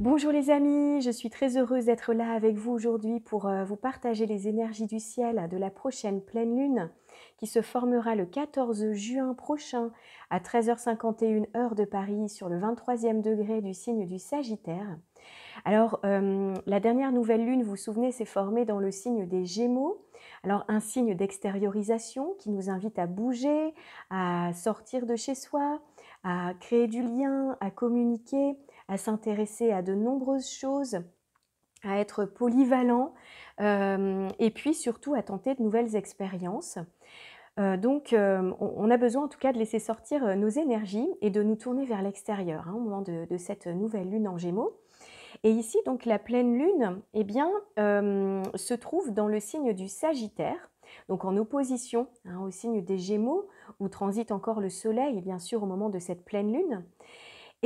Bonjour les amis, je suis très heureuse d'être là avec vous aujourd'hui pour vous partager les énergies du ciel de la prochaine pleine lune qui se formera le 14 juin prochain à 13h51 heure de Paris sur le 23e degré du signe du Sagittaire. Alors, la dernière nouvelle lune, vous vous souvenez, s'est formée dans le signe des Gémeaux. Alors, un signe d'extériorisation qui nous invite à bouger, à sortir de chez soi, à créer du lien, à communiquer, à s'intéresser à de nombreuses choses, à être polyvalent, et puis surtout à tenter de nouvelles expériences. On a besoin en tout cas de laisser sortir nos énergies et de nous tourner vers l'extérieur au moment de cette nouvelle lune en Gémeaux. Et ici, donc, la pleine lune, eh bien, se trouve dans le signe du Sagittaire, donc en opposition au signe des Gémeaux, où transite encore le Soleil, bien sûr, au moment de cette pleine lune.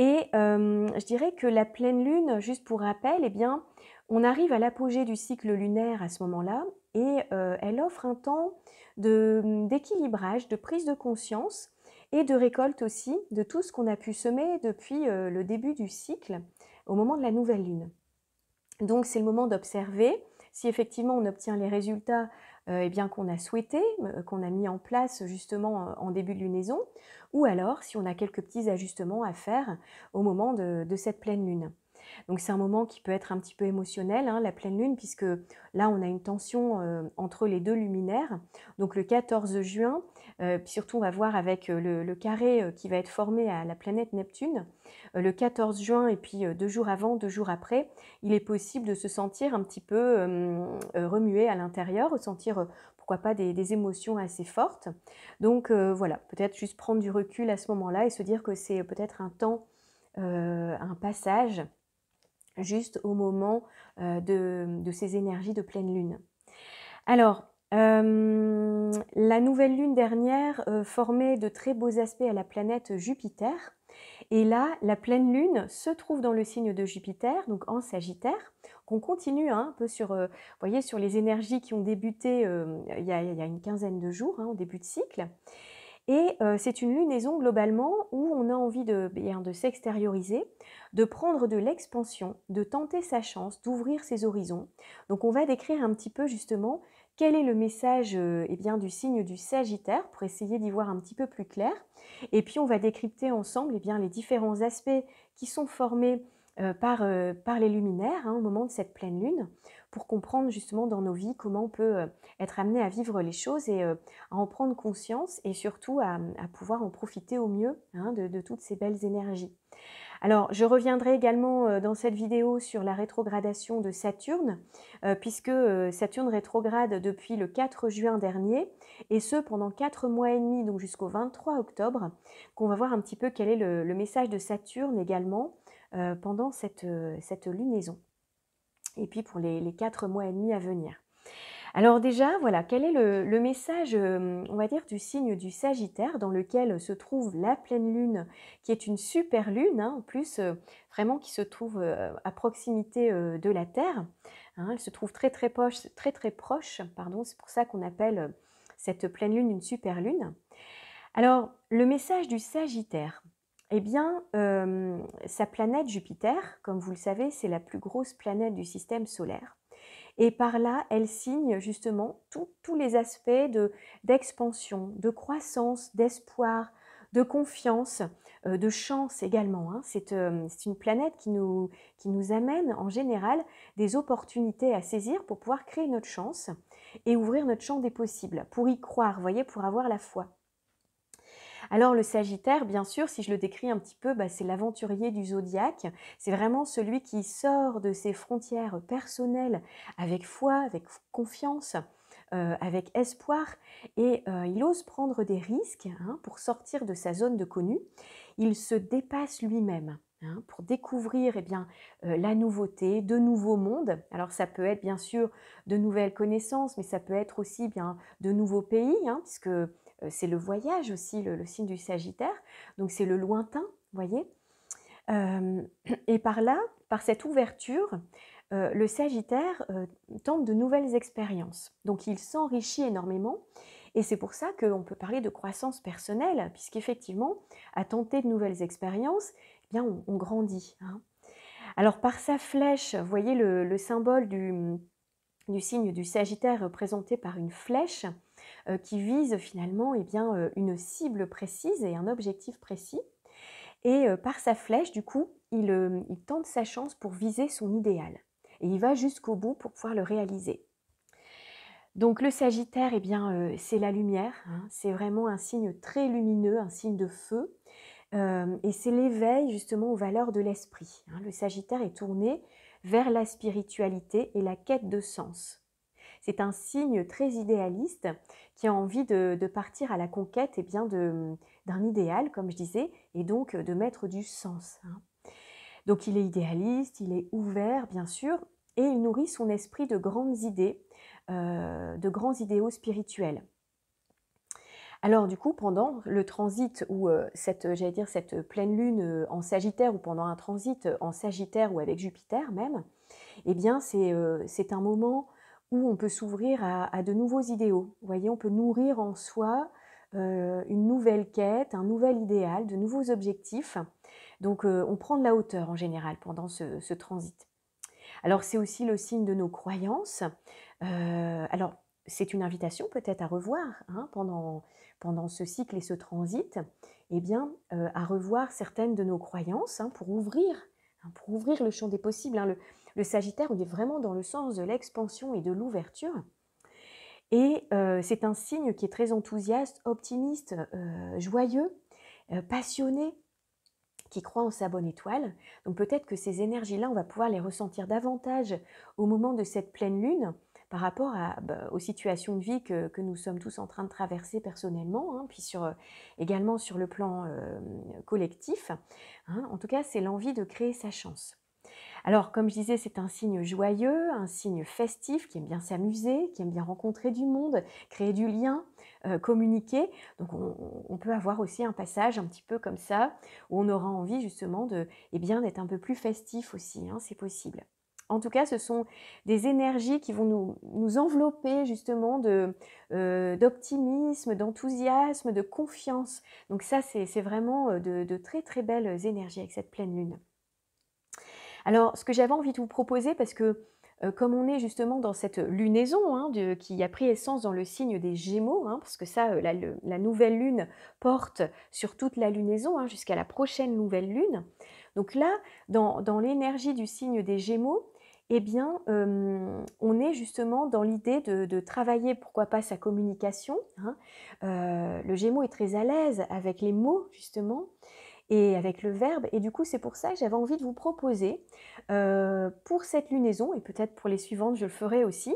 Et je dirais que la pleine lune, juste pour rappel, eh bien, on arrive à l'apogée du cycle lunaire à ce moment-là, et elle offre un temps d'équilibrage, de prise de conscience, et de récolte aussi de tout ce qu'on a pu semer depuis le début du cycle, au moment de la nouvelle lune. Donc c'est le moment d'observer si effectivement on obtient les résultats eh bien, qu'on a souhaités, qu'on a mis en place justement en début de lunaison, ou alors si on a quelques petits ajustements à faire au moment de cette pleine lune. Donc c'est un moment qui peut être un petit peu émotionnel, la pleine lune, puisque là on a une tension entre les deux luminaires. Donc le 14 juin, puis surtout on va voir avec le carré qui va être formé à la planète Neptune, le 14 juin et puis 2 jours avant, 2 jours après, il est possible de se sentir un petit peu remué à l'intérieur, ressentir pourquoi pas des émotions assez fortes. Donc voilà, peut-être juste prendre du recul à ce moment-là et se dire que c'est peut-être un temps, un passage, juste au moment de ces énergies de pleine lune. Alors, la nouvelle lune dernière formait de très beaux aspects à la planète Jupiter. Et là, la pleine lune se trouve dans le signe de Jupiter, donc en Sagittaire, qu'on continue un peu sur, voyez, sur les énergies qui ont débuté il y a une quinzaine de jours, au début de cycle. Et c'est une lunaison globalement où on a envie de s'extérioriser, de prendre de l'expansion, de tenter sa chance, d'ouvrir ses horizons. Donc on va décrire un petit peu justement quel est le message du signe du Sagittaire pour essayer d'y voir un petit peu plus clair. Et puis on va décrypter ensemble les différents aspects qui sont formés par les luminaires au moment de cette pleine lune, pour comprendre justement dans nos vies comment on peut être amené à vivre les choses et à en prendre conscience et surtout à pouvoir en profiter au mieux de toutes ces belles énergies. Alors, je reviendrai également dans cette vidéo sur la rétrogradation de Saturne, puisque Saturne rétrograde depuis le 4 juin dernier, et ce pendant 4 mois et demi, donc jusqu'au 23 octobre, qu'on va voir un petit peu quel est le message de Saturne également pendant cette lunaison, et puis pour les 4 mois et demi à venir. Alors déjà, voilà, quel est le message, on va dire, du signe du Sagittaire dans lequel se trouve la pleine lune, qui est une super lune, en plus, vraiment qui se trouve à proximité de la Terre. Elle se trouve très très proche, pardon, c'est pour ça qu'on appelle cette pleine lune une super lune. Alors, le message du Sagittaire, eh bien, sa planète Jupiter, comme vous le savez, c'est la plus grosse planète du système solaire. Et par là, elle signe justement tous les aspects d'expansion, de croissance, d'espoir, de confiance, de chance également. C'est une planète qui nous amène en général des opportunités à saisir pour pouvoir créer notre chance et ouvrir notre champ des possibles, pour y croire, vous voyez, pour avoir la foi. Alors le Sagittaire, bien sûr, si je le décris un petit peu, c'est l'aventurier du zodiaque. C'est vraiment celui qui sort de ses frontières personnelles avec foi, avec confiance, avec espoir, et il ose prendre des risques pour sortir de sa zone de connu. Il se dépasse lui-même pour découvrir la nouveauté, de nouveaux mondes. Alors ça peut être bien sûr de nouvelles connaissances, mais ça peut être aussi de nouveaux pays, puisque c'est le voyage aussi, le signe du Sagittaire, donc c'est le lointain, vous voyez. Et par là, par cette ouverture, le Sagittaire tente de nouvelles expériences. Donc il s'enrichit énormément, et c'est pour ça qu'on peut parler de croissance personnelle, puisqu'effectivement, à tenter de nouvelles expériences, on grandit. Alors par sa flèche, vous voyez le symbole du signe du Sagittaire représenté par une flèche qui vise finalement eh bien, une cible précise et un objectif précis. Et par sa flèche, du coup, il tente sa chance pour viser son idéal. Et il va jusqu'au bout pour pouvoir le réaliser. Donc le Sagittaire, eh bien, c'est la lumière, hein, c'est vraiment un signe très lumineux, un signe de feu, et c'est l'éveil justement aux valeurs de l'esprit, hein. Le Sagittaire est tourné vers la spiritualité et la quête de sens. C'est un signe très idéaliste qui a envie de partir à la conquête eh bien, d'un idéal, comme je disais, et donc de mettre du sens, hein. Donc il est idéaliste, il est ouvert, bien sûr, et il nourrit son esprit de grandes idées, de grands idéaux spirituels. Alors du coup, pendant le transit ou j'allais dire cette pleine lune en Sagittaire, ou pendant un transit en Sagittaire ou avec Jupiter même, eh bien c'est un moment où on peut s'ouvrir à de nouveaux idéaux. Vous voyez, on peut nourrir en soi une nouvelle quête, un nouvel idéal, de nouveaux objectifs. Donc on prend de la hauteur en général pendant ce transit. Alors c'est aussi le signe de nos croyances. Alors c'est une invitation peut-être à revoir, hein, pendant ce cycle et ce transit, eh bien, à revoir certaines de nos croyances, hein, pour ouvrir le champ des possibles, hein. Le Sagittaire, on est vraiment dans le sens de l'expansion et de l'ouverture. Et c'est un signe qui est très enthousiaste, optimiste, joyeux, passionné, qui croit en sa bonne étoile. Donc peut-être que ces énergies-là, on va pouvoir les ressentir davantage au moment de cette pleine lune par rapport aux situations de vie que nous sommes tous en train de traverser personnellement, hein, puis également sur le plan collectif, hein. En tout cas, c'est l'envie de créer sa chance. Alors, comme je disais, c'est un signe joyeux, un signe festif, qui aime bien s'amuser, qui aime bien rencontrer du monde, créer du lien, communiquer. Donc, on peut avoir aussi un passage un petit peu comme ça, où on aura envie justement eh bien, d'être un peu plus festif aussi, hein, c'est possible. En tout cas, ce sont des énergies qui vont nous envelopper justement d'optimisme, d'enthousiasme, de confiance. Donc ça, c'est vraiment de très très belles énergies avec cette pleine lune. Alors, ce que j'avais envie de vous proposer, parce que comme on est justement dans cette lunaison, hein, qui a pris essence dans le signe des Gémeaux, hein, parce que ça, la nouvelle lune porte sur toute la lunaison, hein, jusqu'à la prochaine nouvelle lune. Donc là, dans l'énergie du signe des Gémeaux, eh bien, on est justement dans l'idée de travailler, pourquoi pas, sa communication, hein. Le Gémeaux est très à l'aise avec les mots, justement, et avec le verbe. Et du coup, c'est pour ça que j'avais envie de vous proposer, pour cette lunaison, et peut-être pour les suivantes, je le ferai aussi,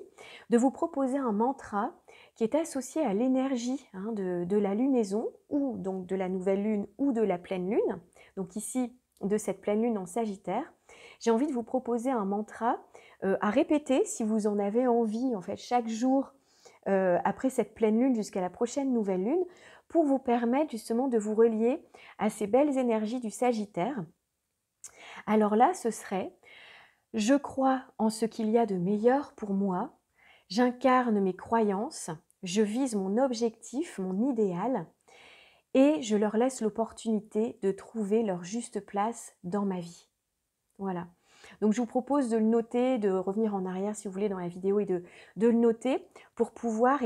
de vous proposer un mantra qui est associé à l'énergie, hein, de la lunaison, ou donc de la nouvelle lune, ou de la pleine lune. Donc ici, de cette pleine lune en Sagittaire. J'ai envie de vous proposer un mantra à répéter si vous en avez envie, en fait, chaque jour après cette pleine lune jusqu'à la prochaine nouvelle lune, pour vous permettre justement de vous relier à ces belles énergies du Sagittaire. Alors là, ce serait: je crois en ce qu'il y a de meilleur pour moi, j'incarne mes croyances, je vise mon objectif, mon idéal, et je leur laisse l'opportunité de trouver leur juste place dans ma vie. Voilà. Donc je vous propose de le noter, de revenir en arrière si vous voulez dans la vidéo, et de le noter pour pouvoir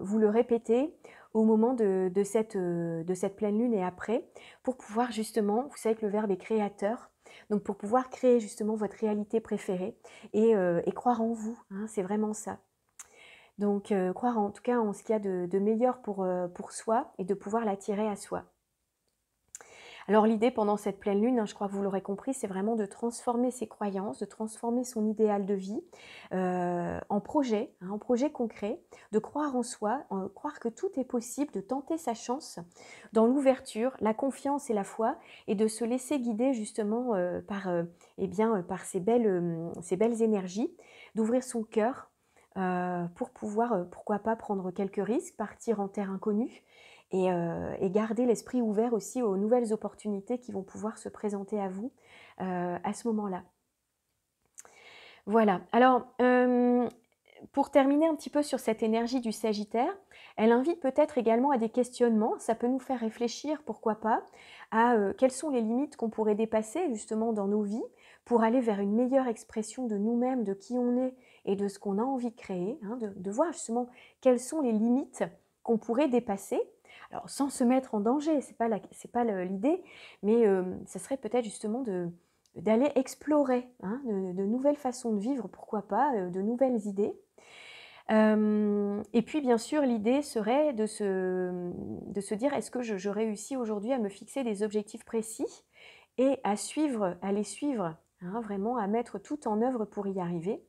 vous le répéter au moment de cette pleine lune et après, pour pouvoir justement, vous savez que le verbe est créateur, donc pour pouvoir créer justement votre réalité préférée et croire en vous, hein, c'est vraiment ça. Donc croire en tout cas en ce qu'il y a de meilleur pour soi, et de pouvoir l'attirer à soi. Alors l'idée pendant cette pleine lune, hein, je crois que vous l'aurez compris, c'est vraiment de transformer ses croyances, de transformer son idéal de vie en projet, hein, en projet concret, de croire en soi, croire que tout est possible, de tenter sa chance dans l'ouverture, la confiance et la foi, et de se laisser guider justement par ces belles énergies, d'ouvrir son cœur pour pouvoir, pourquoi pas, prendre quelques risques, partir en terre inconnue, et garder l'esprit ouvert aussi aux nouvelles opportunités qui vont pouvoir se présenter à vous à ce moment-là. Voilà. Alors, pour terminer un petit peu sur cette énergie du Sagittaire, elle invite peut-être également à des questionnements. Ça peut nous faire réfléchir, pourquoi pas, à quelles sont les limites qu'on pourrait dépasser justement dans nos vies pour aller vers une meilleure expression de nous-mêmes, de qui on est et de ce qu'on a envie de créer, hein, de voir justement quelles sont les limites qu'on pourrait dépasser. Alors sans se mettre en danger, c'est pas l'idée, mais ça serait peut-être justement d'aller explorer, hein, de nouvelles façons de vivre, pourquoi pas, de nouvelles idées. Et puis bien sûr, l'idée serait de se dire: «Est-ce que je réussis aujourd'hui à me fixer des objectifs précis et à les suivre, hein, vraiment à mettre tout en œuvre pour y arriver?»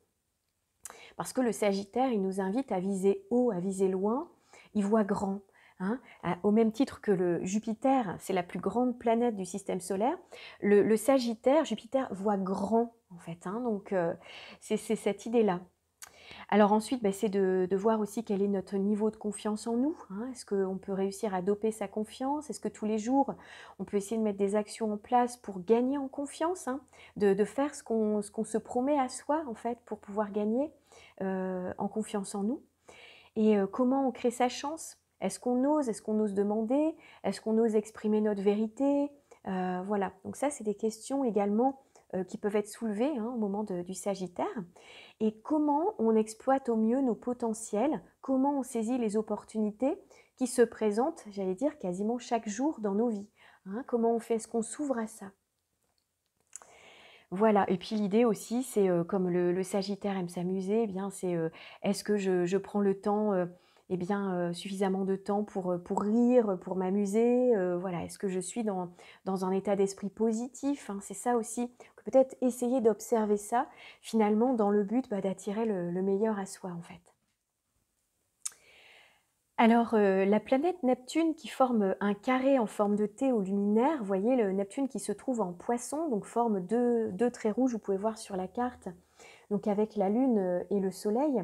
Parce que le Sagittaire, il nous invite à viser haut, à viser loin, il voit grand. Hein, au même titre que le Jupiter, c'est la plus grande planète du système solaire, le Sagittaire, Jupiter voit grand en fait, hein, donc c'est cette idée-là. Alors ensuite, c'est de voir aussi quel est notre niveau de confiance en nous. Hein. Est-ce qu'on peut réussir à doper sa confiance? Est-ce que tous les jours, on peut essayer de mettre des actions en place pour gagner en confiance, hein, de faire ce qu'on se promet à soi, en fait, pour pouvoir gagner en confiance en nous? Et comment on crée sa chance? Est-ce qu'on ose? Est-ce qu'on ose demander? Est-ce qu'on ose exprimer notre vérité? Voilà, donc ça, c'est des questions également qui peuvent être soulevées, hein, au moment du Sagittaire. Et comment on exploite au mieux nos potentiels? Comment on saisit les opportunités qui se présentent, j'allais dire, quasiment chaque jour dans nos vies, hein? Comment on fait? Est-ce qu'on s'ouvre à ça? Voilà, et puis l'idée aussi, c'est comme le Sagittaire aime s'amuser, eh bien c'est est-ce que je prends le temps, eh bien suffisamment de temps pour rire, pour m'amuser, voilà. Est-ce que je suis dans un état d'esprit positif, hein? C'est ça aussi, peut-être essayer d'observer ça, finalement dans le but d'attirer le meilleur à soi en fait. Alors, la planète Neptune qui forme un carré en forme de T au luminaire, vous voyez le Neptune qui se trouve en Poisson, donc forme deux traits rouges, vous pouvez voir sur la carte, donc avec la Lune et le Soleil.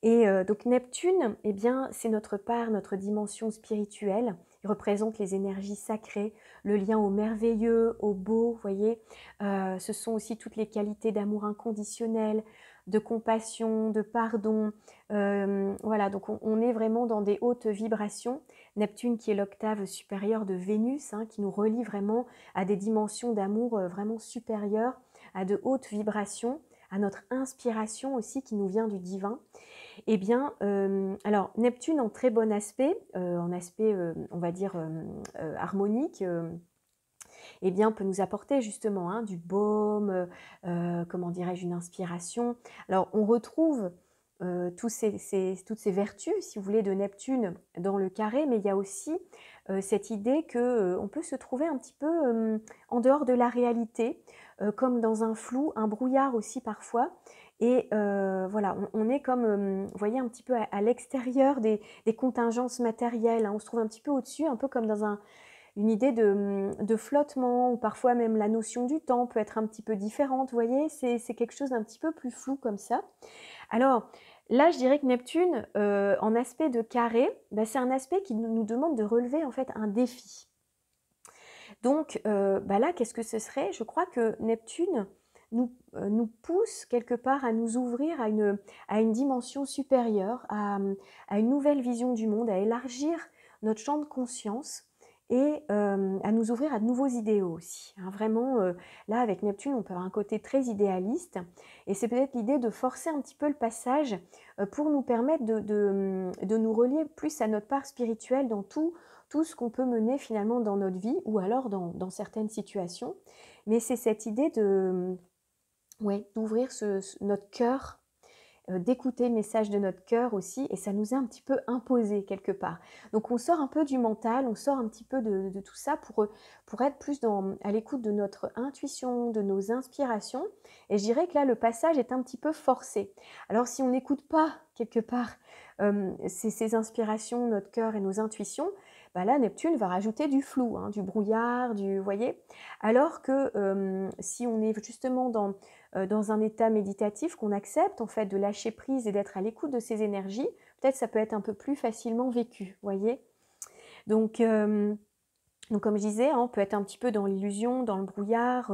Et donc Neptune, eh bien, c'est notre part, notre dimension spirituelle. Il représente les énergies sacrées, le lien au merveilleux, au beau, vous voyez. Ce sont aussi toutes les qualités d'amour inconditionnel, de compassion, de pardon. Voilà, donc on est vraiment dans des hautes vibrations. Neptune qui est l'octave supérieure de Vénus, hein, qui nous relie vraiment à des dimensions d'amour vraiment supérieures, à de hautes vibrations, à notre inspiration aussi qui nous vient du divin. Eh bien, alors Neptune en très bon aspect, en aspect, on va dire, harmonique, eh bien, peut nous apporter justement, hein, du baume, comment dirais-je, une inspiration. Alors, on retrouve toutes ces vertus, si vous voulez, de Neptune dans le carré, mais il y a aussi cette idée que on peut se trouver un petit peu en dehors de la réalité, comme dans un flou, un brouillard aussi parfois. Et voilà, on est comme, vous voyez, un petit peu à l'extérieur des contingences matérielles, hein. On se trouve un petit peu au-dessus, un peu comme dans une idée de flottement, ou parfois même la notion du temps peut être un petit peu différente, vous voyez, c'est quelque chose d'un petit peu plus flou comme ça. Alors là, je dirais que Neptune, en aspect de carré, c'est un aspect qui nous demande de relever en fait un défi. Donc là, qu'est-ce que ce serait? Je crois que Neptune nous pousse quelque part à nous ouvrir à une dimension supérieure, à une nouvelle vision du monde, à élargir notre champ de conscience et à nous ouvrir à de nouveaux idéaux aussi, hein. Vraiment, là, avec Neptune, on peut avoir un côté très idéaliste et c'est peut-être l'idée de forcer un petit peu le passage pour nous permettre de nous relier plus à notre part spirituelle dans tout ce qu'on peut mener finalement dans notre vie ou alors dans certaines situations. Mais c'est cette idée d'ouvrir notre cœur, d'écouter le message de notre cœur aussi, et ça nous est un petit peu imposé quelque part. Donc on sort un peu du mental, on sort un petit peu de tout ça pour être plus à l'écoute de notre intuition, de nos inspirations. Et je dirais que là, le passage est un petit peu forcé. Alors si on n'écoute pas quelque part ces inspirations, notre cœur et nos intuitions, là, Neptune va rajouter du flou, hein, du brouillard, vous voyez. Alors que si on est justement dans un état méditatif, qu'on accepte en fait de lâcher prise et d'être à l'écoute de ces énergies, peut-être ça peut être un peu plus facilement vécu, voyez. Donc comme je disais, hein, on peut être un petit peu dans l'illusion, dans le brouillard,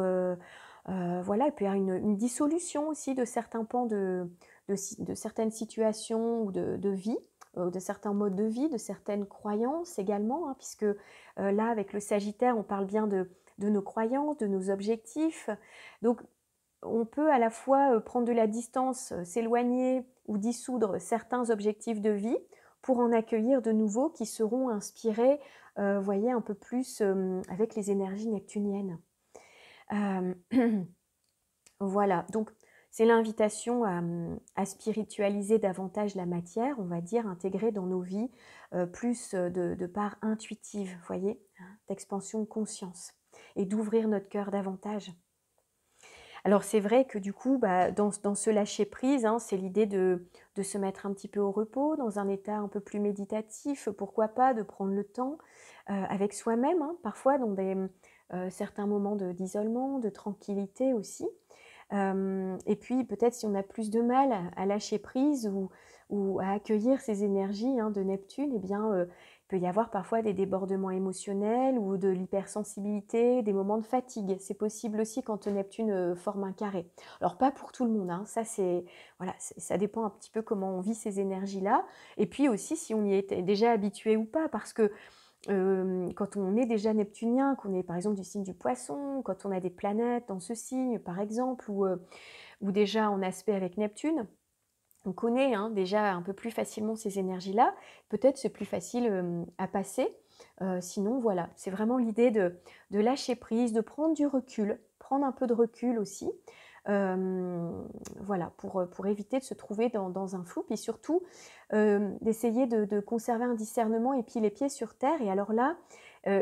voilà, et puis il y a une dissolution aussi de certains pans de certaines situations ou de vie, de certains modes de vie, de certaines croyances également, hein, puisque là, avec le Sagittaire, on parle bien de nos croyances, de nos objectifs. Donc, on peut à la fois prendre de la distance, s'éloigner ou dissoudre certains objectifs de vie pour en accueillir de nouveaux qui seront inspirés, voyez, un peu plus avec les énergies neptuniennes. Euh, Voilà, donc c'est l'invitation à spiritualiser davantage la matière, on va dire, intégrer dans nos vies plus de part intuitive, voyez, hein, d'expansion de conscience et d'ouvrir notre cœur davantage. Alors c'est vrai que du coup, bah, dans ce lâcher-prise, hein, c'est l'idée de se mettre un petit peu au repos, dans un état un peu plus méditatif, pourquoi pas de prendre le temps avec soi-même, hein, parfois dans certains moments d'isolement, de tranquillité aussi. Et puis peut-être si on a plus de mal à lâcher prise ou à accueillir ces énergies hein, de Neptune, eh bien, il peut y avoir parfois des débordements émotionnels ou de l'hypersensibilité, des moments de fatigue. C'est possible aussi quand Neptune forme un carré. Alors pas pour tout le monde, hein, ça voilà, ça dépend un petit peu comment on vit ces énergies-là. Et puis aussi si on y est déjà habitué ou pas, parce que quand on est déjà neptunien, qu'on est par exemple du signe du poisson, quand on a des planètes dans ce signe par exemple, ou déjà en aspect avec Neptune, on connaît hein, déjà un peu plus facilement ces énergies-là, peut-être c'est plus facile à passer. Sinon voilà, c'est vraiment l'idée de lâcher prise, de prendre du recul, prendre un peu de recul aussi, voilà, pour éviter de se trouver dans un flou, puis surtout d'essayer de conserver un discernement et puis les pieds sur terre. Et alors là,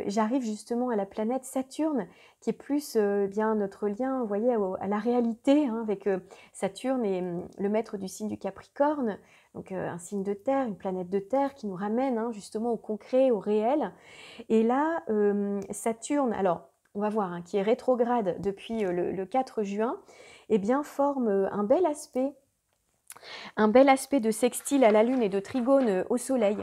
j'arrive justement à la planète Saturne, qui est plus bien notre lien, vous voyez, à la réalité, hein, avec Saturne et le maître du signe du Capricorne, donc un signe de terre, une planète de terre qui nous ramène hein, justement au concret, au réel. Et là, Saturne, alors on va voir, hein, qui est rétrograde depuis le 4 juin, eh bien forme un bel aspect de sextile à la Lune et de trigone au Soleil.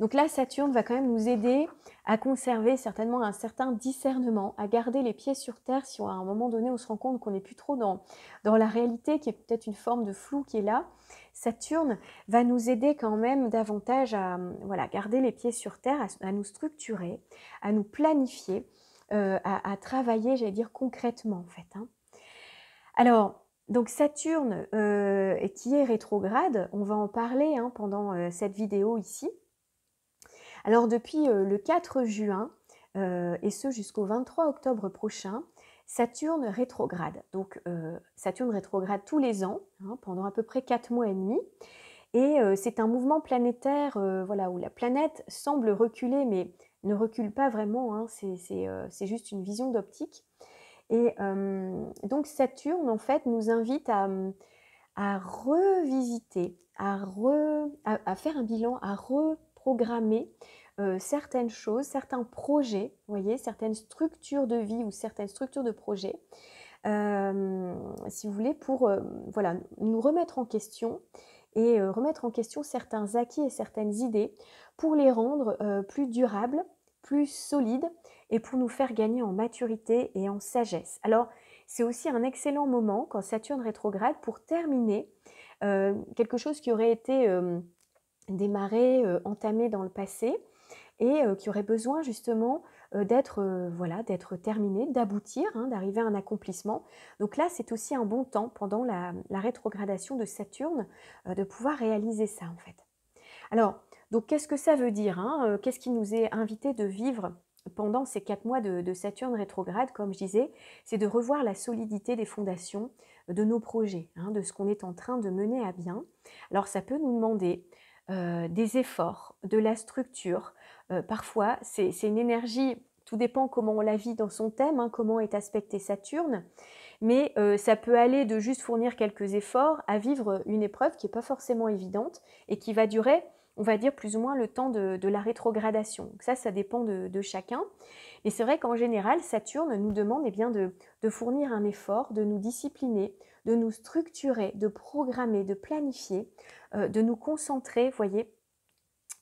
Donc là, Saturne va quand même nous aider à conserver certainement un certain discernement, à garder les pieds sur terre si à un moment donné on se rend compte qu'on n'est plus trop dans la réalité, qui est peut-être une forme de flou qui est là. Saturne va nous aider quand même davantage à voilà, garder les pieds sur terre, à nous structurer, à nous planifier, à travailler, j'allais dire, concrètement en fait. Hein. Alors, donc Saturne qui est rétrograde, on va en parler hein, pendant cette vidéo ici. Alors depuis le 4 juin, et ce jusqu'au 23 octobre prochain, Saturne rétrograde. Donc Saturne rétrograde tous les ans, hein, pendant à peu près 4 mois et demi. Et c'est un mouvement planétaire voilà, où la planète semble reculer, mais ne recule pas vraiment, hein, c'est juste une vision d'optique. Et donc Saturne, en fait, nous invite à revisiter, à faire un bilan, à reprogrammer certaines choses, certains projets, vous voyez, certaines structures de vie ou certaines structures de projets, si vous voulez, pour voilà, nous remettre en question et remettre en question certains acquis et certaines idées pour les rendre plus durables, plus solides et pour nous faire gagner en maturité et en sagesse. Alors, c'est aussi un excellent moment quand Saturne rétrograde pour terminer quelque chose qui aurait été démarré, entamé dans le passé et qui aurait besoin justement voilà, d'être terminé, d'aboutir, hein, d'arriver à un accomplissement. Donc là, c'est aussi un bon temps pendant la rétrogradation de Saturne de pouvoir réaliser ça en fait. Alors, donc qu'est-ce que ça veut dire hein Qu'est-ce qui nous est invité de vivre pendant ces 4 mois de Saturne rétrograde, comme je disais, c'est de revoir la solidité des fondations de nos projets, hein, de ce qu'on est en train de mener à bien. Alors ça peut nous demander des efforts, de la structure. Parfois, c'est une énergie, tout dépend comment on la vit dans son thème, hein, comment est aspecté Saturne, mais ça peut aller de juste fournir quelques efforts à vivre une épreuve qui n'est pas forcément évidente et qui va durer, on va dire, plus ou moins le temps de la rétrogradation. Donc ça dépend de chacun. Mais c'est vrai qu'en général, Saturne nous demande eh bien, de fournir un effort, de nous discipliner, de nous structurer, de programmer, de planifier, de nous concentrer, voyez,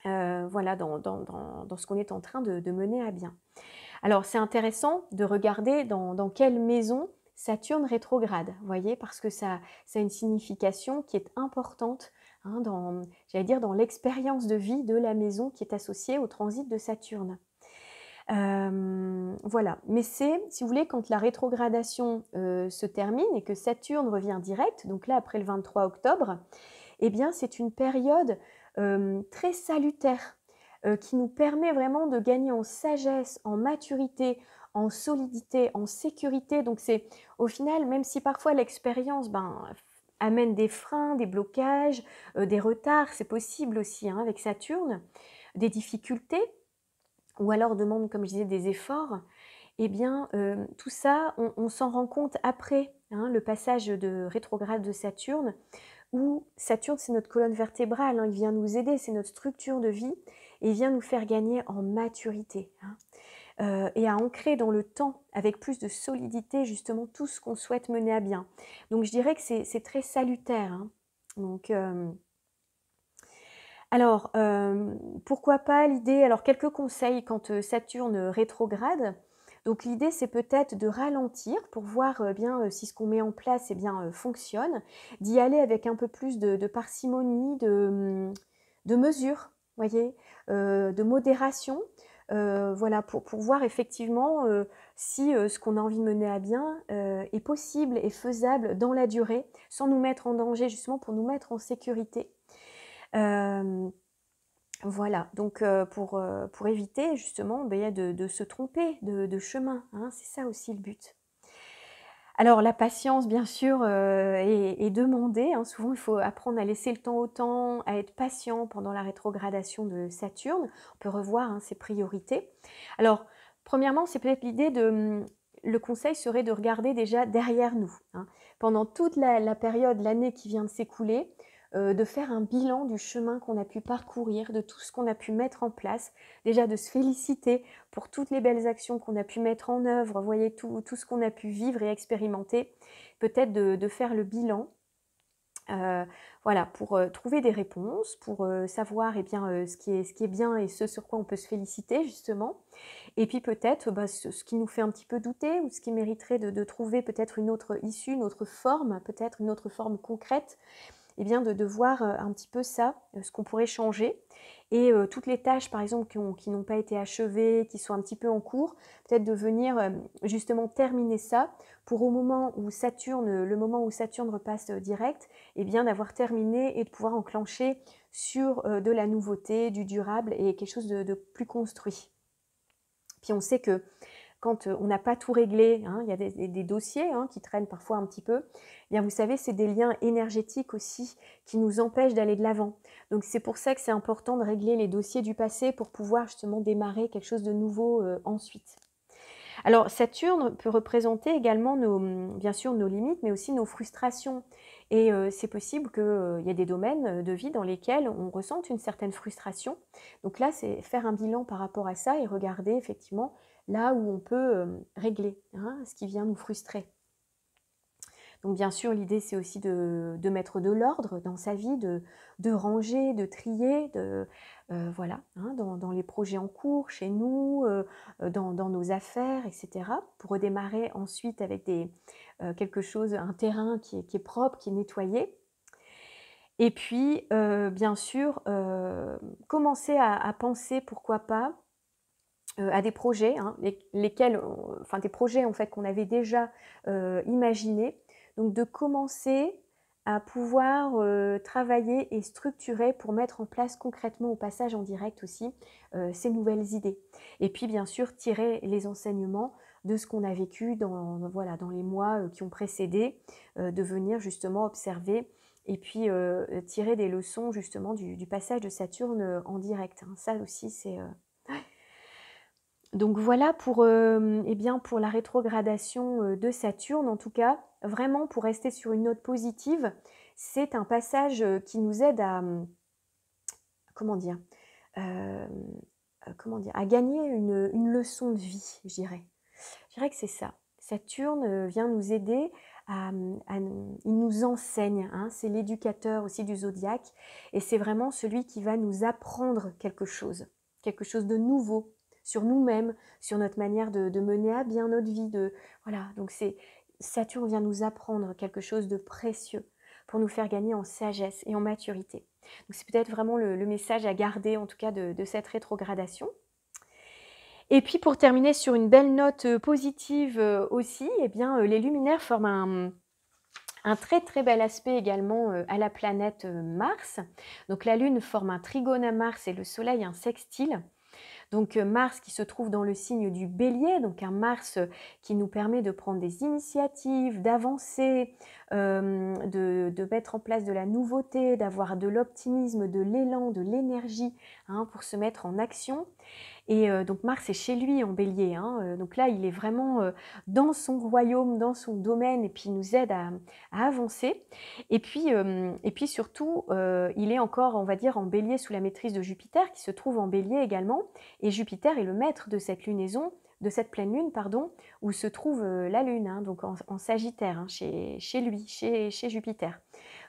voilà, dans ce qu'on est en train de mener à bien. Alors, c'est intéressant de regarder dans quelle maison Saturne rétrograde, vous voyez, parce que ça a une signification qui est importante hein, j'allais dire, dans l'expérience de vie de la maison qui est associée au transit de Saturne. voilà, mais c'est, si vous voulez, quand la rétrogradation se termine et que Saturne revient direct, donc là après le 23 octobre, eh bien c'est une période très salutaire qui nous permet vraiment de gagner en sagesse, en maturité, en solidité, en sécurité. Donc c'est au final, même si parfois l'expérience amène des freins, des blocages, des retards, c'est possible aussi hein, avec Saturne, des difficultés, ou alors demande, comme je disais, des efforts, eh bien, tout ça, on s'en rend compte après hein, le passage de rétrograde de Saturne, où Saturne, c'est notre colonne vertébrale, hein, il vient nous aider, c'est notre structure de vie, et il vient nous faire gagner en maturité, hein, et à ancrer dans le temps, avec plus de solidité, justement, tout ce qu'on souhaite mener à bien. Donc, je dirais que c'est très salutaire. Hein. Donc, alors, pourquoi pas l'idée, alors quelques conseils quand Saturne rétrograde. Donc l'idée, c'est peut-être de ralentir pour voir bien si ce qu'on met en place eh bien, fonctionne, d'y aller avec un peu plus de parcimonie, de mesure, voyez, de modération, voilà, pour voir effectivement si ce qu'on a envie de mener à bien est possible et faisable dans la durée, sans nous mettre en danger, justement pour nous mettre en sécurité. Voilà, donc pour éviter justement de se tromper de chemin, hein, c'est ça aussi le but. Alors la patience bien sûr est demandée, hein. Souvent il faut apprendre à laisser le temps au temps, à être patient pendant la rétrogradation de Saturne. On peut revoir hein, ses priorités. Alors premièrement c'est peut-être l'idée le conseil serait de regarder déjà derrière nous, hein. Pendant toute la période, l'année qui vient de s'écouler, de faire un bilan du chemin qu'on a pu parcourir, de tout ce qu'on a pu mettre en place, déjà de se féliciter pour toutes les belles actions qu'on a pu mettre en œuvre, voyez tout ce qu'on a pu vivre et expérimenter, peut-être de faire le bilan, voilà, pour trouver des réponses, pour savoir eh bien, ce qui est bien et ce sur quoi on peut se féliciter justement, et puis peut-être ce qui nous fait un petit peu douter ou ce qui mériterait de trouver peut-être une autre issue, une autre forme, peut-être une autre forme concrète, eh bien de voir un petit peu ça, ce qu'on pourrait changer. Et toutes les tâches, par exemple, qui n'ont pas été achevées, qui sont un petit peu en cours, peut-être de venir justement terminer ça pour le moment où Saturne repasse direct, eh bien d'avoir terminé et de pouvoir enclencher sur de la nouveauté, du durable et quelque chose de plus construit. Puis on sait que quand on n'a pas tout réglé, hein, il y a des dossiers hein, qui traînent parfois un petit peu, eh bien vous savez, c'est des liens énergétiques aussi qui nous empêchent d'aller de l'avant. Donc c'est pour ça que c'est important de régler les dossiers du passé pour pouvoir justement démarrer quelque chose de nouveau ensuite. Alors Saturne peut représenter également bien sûr nos limites, mais aussi nos frustrations. Et c'est possible qu'il y ait des domaines de vie dans lesquels on ressente une certaine frustration. Donc là, c'est faire un bilan par rapport à ça et regarder effectivement là où on peut régler hein, ce qui vient nous frustrer. Donc bien sûr, l'idée, c'est aussi de mettre de l'ordre dans sa vie, de ranger, de trier, voilà, hein, dans les projets en cours, chez nous, dans nos affaires, etc. Pour redémarrer ensuite avec quelque chose, un terrain qui est propre, qui est nettoyé. Et puis, bien sûr, commencer à penser, pourquoi pas, à des projets, hein, enfin des projets en fait qu'on avait déjà imaginés. Donc de commencer à pouvoir travailler et structurer pour mettre en place concrètement au passage en direct aussi ces nouvelles idées. Et puis bien sûr tirer les enseignements de ce qu'on a vécu voilà, dans les mois qui ont précédé, de venir justement observer et puis tirer des leçons justement du passage de Saturne en direct. Hein. Ça aussi c'est... Donc voilà eh bien pour la rétrogradation de Saturne, en tout cas, vraiment pour rester sur une note positive, c'est un passage qui nous aide à, comment dire, euh, à gagner une leçon de vie, je dirais. Je dirais que c'est ça. Saturne vient nous aider il nous enseigne, hein, c'est l'éducateur aussi du zodiaque, et c'est vraiment celui qui va nous apprendre quelque chose de nouveau, sur nous-mêmes, sur notre manière de mener à bien notre vie. Voilà, donc Saturne vient nous apprendre quelque chose de précieux pour nous faire gagner en sagesse et en maturité. Donc c'est peut-être vraiment le message à garder, en tout cas, de cette rétrogradation. Et puis pour terminer sur une belle note, positive, aussi, eh bien, les luminaires forment un très, très bel aspect également, à la planète, Mars. Donc la Lune forme un trigone à Mars et le Soleil un sextile. Donc Mars qui se trouve dans le signe du Bélier, donc un Mars qui nous permet de prendre des initiatives, d'avancer, de mettre en place de la nouveauté, d'avoir de l'optimisme, de l'élan, de l'énergie, hein, pour se mettre en action. Et donc Mars est chez lui en Bélier, hein, donc là il est vraiment, dans son royaume, dans son domaine et puis il nous aide à avancer. Et puis surtout, il est encore, on va dire, en Bélier sous la maîtrise de Jupiter qui se trouve en Bélier également et Jupiter est le maître de cette lunaison, de cette pleine lune pardon, où se trouve, la Lune, hein, donc en Sagittaire, hein, chez lui, chez Jupiter.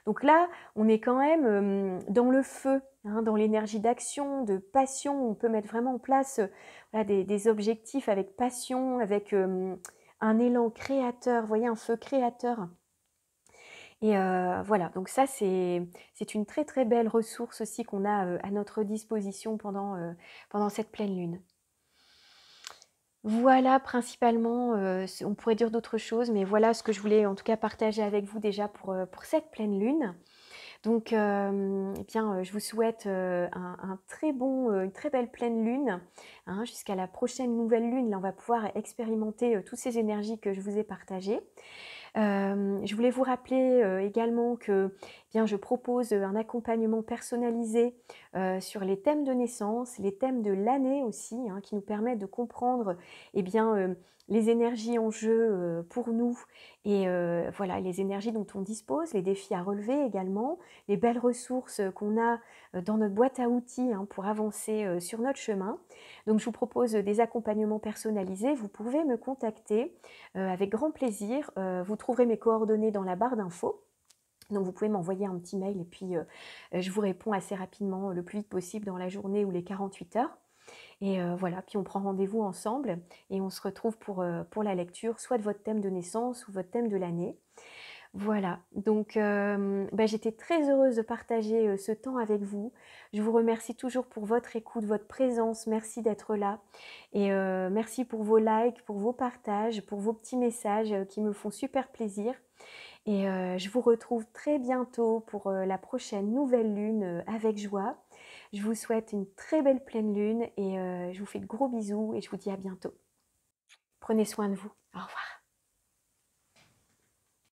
Donc là, on est quand même dans le feu, hein, dans l'énergie d'action, de passion. On peut mettre vraiment en place voilà, des objectifs avec passion, avec un élan créateur, vous voyez, un feu créateur. Et voilà, donc ça, c'est une très très belle ressource aussi qu'on a à notre disposition pendant cette pleine lune. Voilà principalement, on pourrait dire d'autres choses, mais voilà ce que je voulais en tout cas partager avec vous déjà pour cette pleine lune. Donc, eh bien, je vous souhaite un très bon, une très belle pleine lune, hein, jusqu'à la prochaine nouvelle lune. Là, on va pouvoir expérimenter toutes ces énergies que je vous ai partagées. Je voulais vous rappeler également que eh bien, je propose un accompagnement personnalisé sur les thèmes de naissance, les thèmes de l'année aussi, hein, qui nous permettent de comprendre eh bien, les énergies en jeu pour nous et voilà, les énergies dont on dispose, les défis à relever également, les belles ressources qu'on a dans notre boîte à outils hein, pour avancer sur notre chemin. Donc je vous propose des accompagnements personnalisés. Vous pouvez me contacter avec grand plaisir. Vous trouverez mes coordonnées dans la barre d'infos. Donc vous pouvez m'envoyer un petit mail et puis je vous réponds assez rapidement, le plus vite possible dans la journée ou les 48 heures. Et voilà, puis on prend rendez-vous ensemble et on se retrouve pour la lecture, soit de votre thème de naissance ou votre thème de l'année. Voilà, donc j'étais très heureuse de partager ce temps avec vous. Je vous remercie toujours pour votre écoute, votre présence. Merci d'être là. Et merci pour vos likes, pour vos partages, pour vos petits messages qui me font super plaisir. Et je vous retrouve très bientôt pour la prochaine nouvelle lune avec joie. Je vous souhaite une très belle pleine lune et je vous fais de gros bisous et je vous dis à bientôt. Prenez soin de vous. Au revoir.